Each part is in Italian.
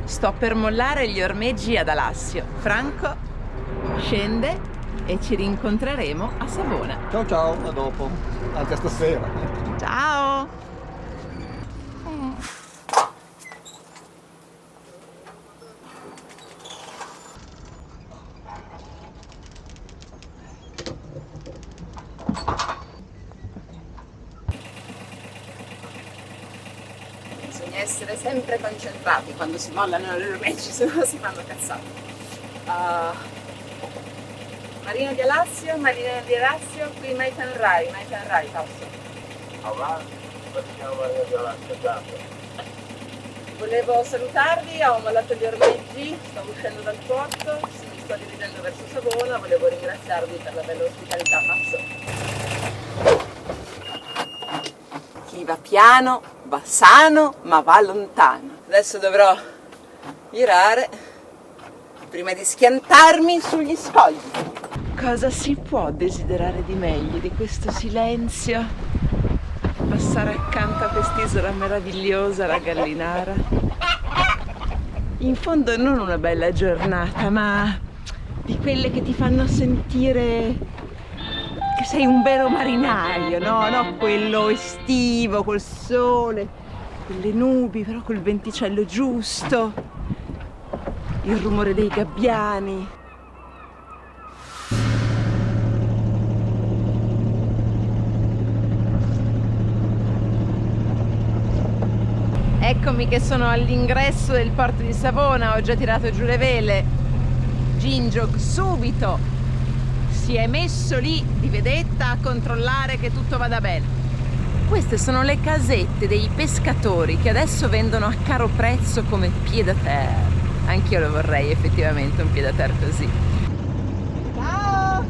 Sto per mollare gli ormeggi ad Alassio. Franco scende e ci rincontreremo a Savona. Ciao ciao, a dopo, anche stasera. Ciao! Bisogna essere sempre concentrati quando si mollano le ormeggi, se no si fanno cazzate. Marina di Alassio, qui Maitan Rai, passo. Avanti, partiamo Marina di Alassio, Volevo salutarvi, ho mollato gli ormeggi, sto uscendo dal porto, mi sto dirigendo verso Savona, volevo ringraziarvi per la bella ospitalità, passo. Chi va piano va sano ma va lontano. Adesso dovrò virare prima di schiantarmi sugli scogli. Cosa si può desiderare di meglio di questo silenzio? Passare accanto a quest'isola meravigliosa, la Gallinara. In fondo non una bella giornata, ma di quelle che ti fanno sentire che sei un vero marinaio, no? No, quello estivo, col sole, con le nubi, però col venticello giusto, il rumore dei gabbiani. Eccomi che sono all'ingresso del porto di Savona, ho già tirato giù le vele. Ginjok subito si è messo lì di vedetta a controllare che tutto vada bene. Queste sono le casette dei pescatori che adesso vendono a caro prezzo come pied-à-terre. Anch'io lo vorrei effettivamente un pied-à-terre così. Ciao!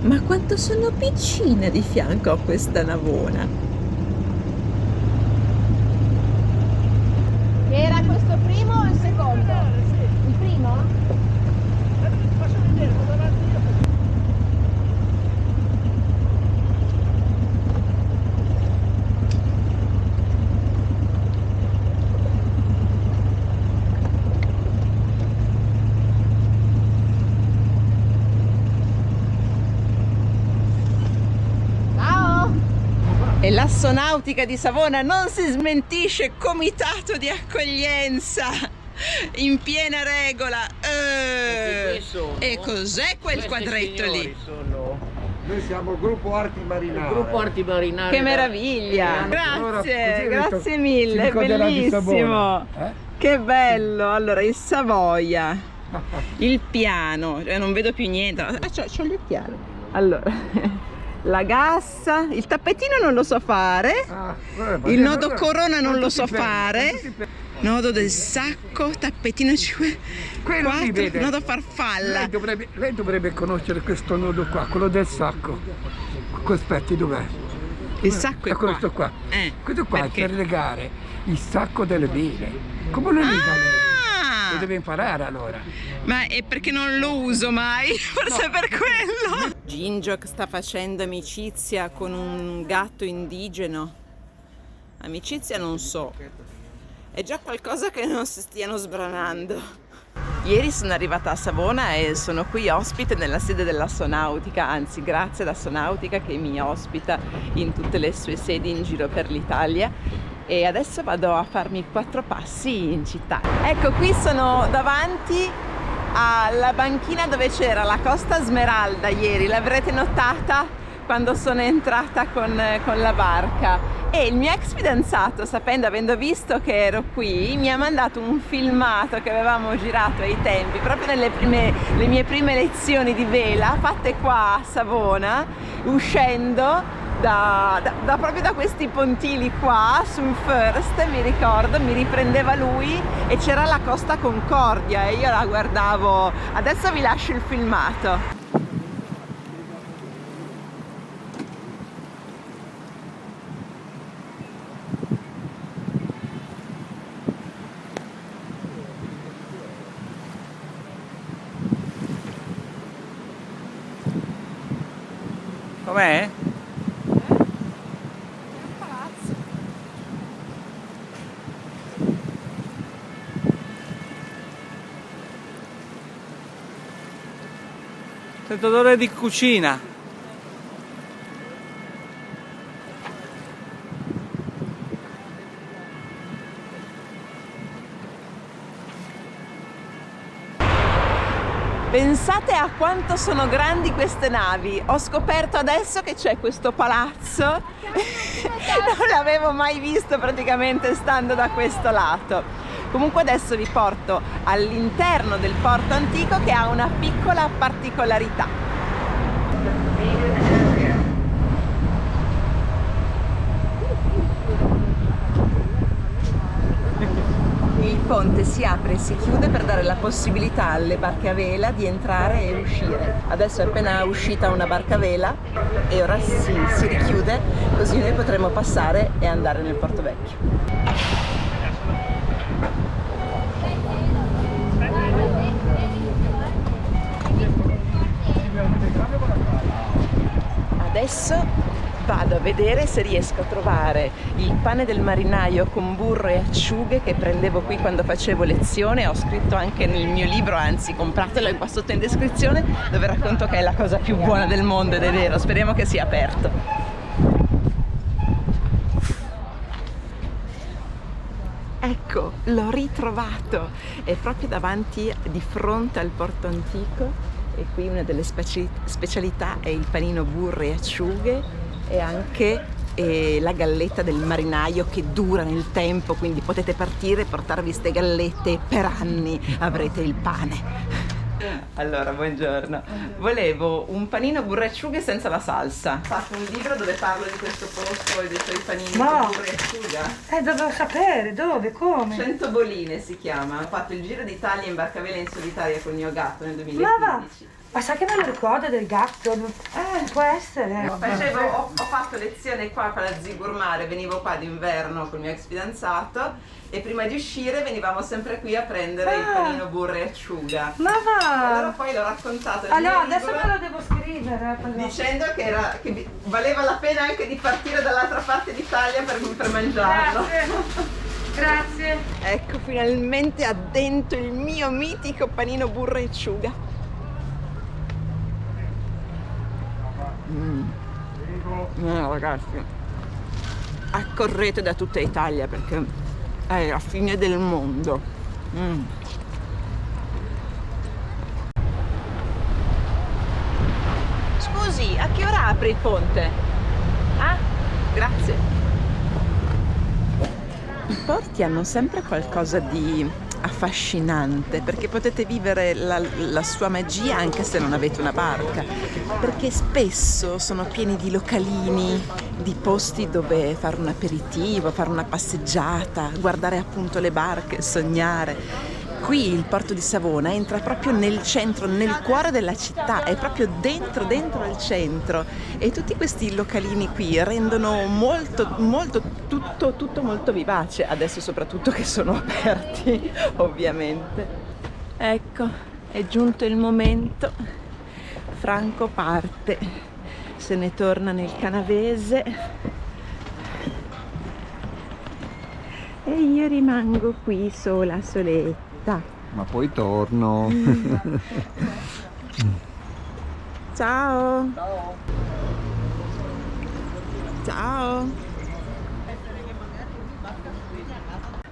Ma quanto sono piccina di fianco a questa navona! Era questo primo o il secondo? Il primo? Faccio vedere, vado avanti io. E l'Assonautica di Savona non si smentisce, comitato di accoglienza in piena regola. E cos'è quel quadretto lì? Noi siamo il gruppo Arti Marinare. Il gruppo Arti Marinare. Che meraviglia! Grazie, grazie mille, è Civico della di bellissimo. Savona, Che bello! Allora, il Savoia, il piano, non vedo più niente. C'ho gli occhiali. Allora. La gassa, il tappetino non lo so fare, il nodo corona non lo so fare, nodo del sacco, tappetino 4, nodo farfalla. Lei dovrebbe conoscere questo nodo qua, quello del sacco. Aspetti, dov'è? Il sacco è qua. Questo qua. Questo qua perché? è per legare il sacco delle vele. Come lo lega lei? Lo deve imparare allora. Ma è perché non lo uso mai, forse no. Per quello. Ginjok sta facendo amicizia con un gatto indigeno. Amicizia non so. È già qualcosa che non si stiano sbranando. Ieri sono arrivata a Savona e sono qui ospite nella sede dell'Assonautica, anzi grazie all'Assonautica che mi ospita in tutte le sue sedi in giro per l'Italia. E adesso vado a farmi 4 passi in città. Ecco, qui sono davanti alla banchina dove c'era la Costa Smeralda ieri, l'avrete notata quando sono entrata con la barca. E il mio ex fidanzato, avendo visto che ero qui, mi ha mandato un filmato che avevamo girato ai tempi, proprio le mie prime lezioni di vela, fatte qua a Savona, uscendo proprio da questi pontili qua sul First, mi ricordo, mi riprendeva lui e c'era la Costa Concordia e io la guardavo. Adesso vi lascio il filmato. Com'è? Sento odore di cucina. Pensate a quanto sono grandi queste navi. Ho scoperto adesso che c'è questo palazzo. Non l'avevo mai visto praticamente stando da questo lato. Comunque adesso vi porto all'interno del porto antico che ha una piccola particolarità. Il ponte si apre e si chiude per dare la possibilità alle barche a vela di entrare e uscire. Adesso è appena uscita una barca a vela e ora si richiude, così noi potremo passare e andare nel Porto Vecchio. Adesso vado a vedere se riesco a trovare il pane del marinaio con burro e acciughe che prendevo qui quando facevo lezione. Ho scritto anche nel mio libro, anzi compratelo, è qua sotto in descrizione, dove racconto che è la cosa più buona del mondo ed è vero, speriamo che sia aperto. Ecco, l'ho ritrovato, è proprio davanti, di fronte al porto antico, e qui una delle specialità è il panino burro e acciughe e anche la galletta del marinaio che dura nel tempo, quindi potete partire e portarvi queste gallette per anni, avrete il pane. Allora, buongiorno. Volevo un panino burro e acciughe senza la salsa. Ho fatto un libro dove parlo di questo posto e dei suoi panini con burro e acciuga. Dovevo sapere dove, come. 100 boline si chiama. Ho fatto il Giro d'Italia in barcavela in solitaria con il mio gatto nel 2015. Ma sai che me lo ricordo del gatto? Può essere. Ho fatto lezione qua con la Zigurmare, venivo qua d'inverno con il mio ex fidanzato e prima di uscire venivamo sempre qui a prendere il panino burro e acciuga. Ma va! Allora poi l'ho raccontato nel Allora, mio adesso libro, me lo devo scrivere. dicendo che valeva la pena anche di partire dall'altra parte d'Italia per mangiarlo. Grazie. Ecco, finalmente addentro il mio mitico panino burro e acciuga. Ragazzi, accorrete da tutta Italia perché è la fine del mondo. Scusi, a che ora apre il ponte? Ah, grazie. I porti hanno sempre qualcosa di affascinante perché potete vivere la sua magia anche se non avete una barca, perché spesso sono pieni di localini, di posti dove fare un aperitivo, fare una passeggiata, guardare appunto le barche, sognare. Qui il porto di Savona entra proprio nel centro, nel cuore della città, è proprio dentro il centro e tutti questi localini qui rendono tutto molto vivace, adesso soprattutto che sono aperti ovviamente. Ecco, è giunto il momento, Franco parte, se ne torna nel Canavese e io rimango qui soletta. Ma poi torno. Ciao. Ciao.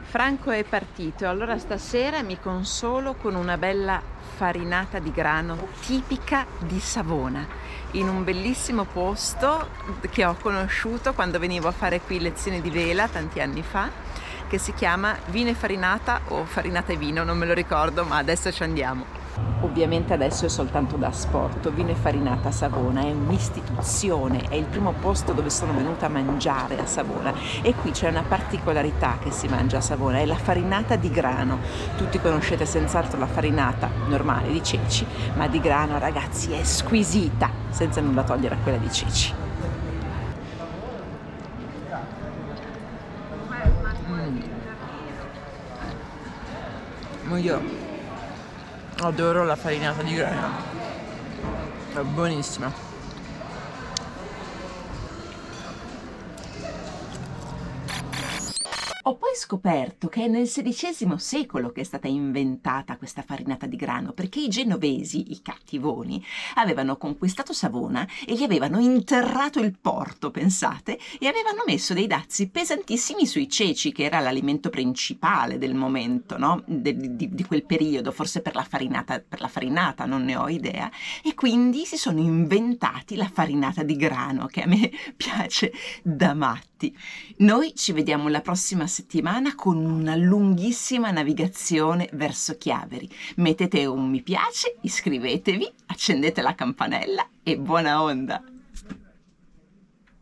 Franco è partito, allora stasera mi consolo con una bella farinata di grano tipica di Savona, in un bellissimo posto che ho conosciuto quando venivo a fare qui lezioni di vela tanti anni fa, che si chiama Vino e Farinata o Farinata e Vino, non me lo ricordo, ma adesso ci andiamo. Ovviamente adesso è soltanto da asporto. Vino e Farinata a Savona è un'istituzione, è il primo posto dove sono venuta a mangiare a Savona e qui c'è una particolarità che si mangia a Savona, è la farinata di grano. Tutti conoscete senz'altro la farinata normale di ceci, ma di grano, ragazzi, è squisita, senza nulla togliere a quella di ceci. Io adoro la farinata di grano, è buonissima. Ho poi scoperto che è nel XVI secolo che è stata inventata questa farinata di grano, perché i genovesi, i cattivoni, avevano conquistato Savona e gli avevano interrato il porto, pensate, e avevano messo dei dazi pesantissimi sui ceci, che era l'alimento principale del momento, no? Di quel periodo, forse per la farinata, non ne ho idea, e quindi si sono inventati la farinata di grano, che a me piace da matti. Noi ci vediamo la prossima settimana con una lunghissima navigazione verso Chiaveri. Mettete un mi piace, iscrivetevi, accendete la campanella e buona onda!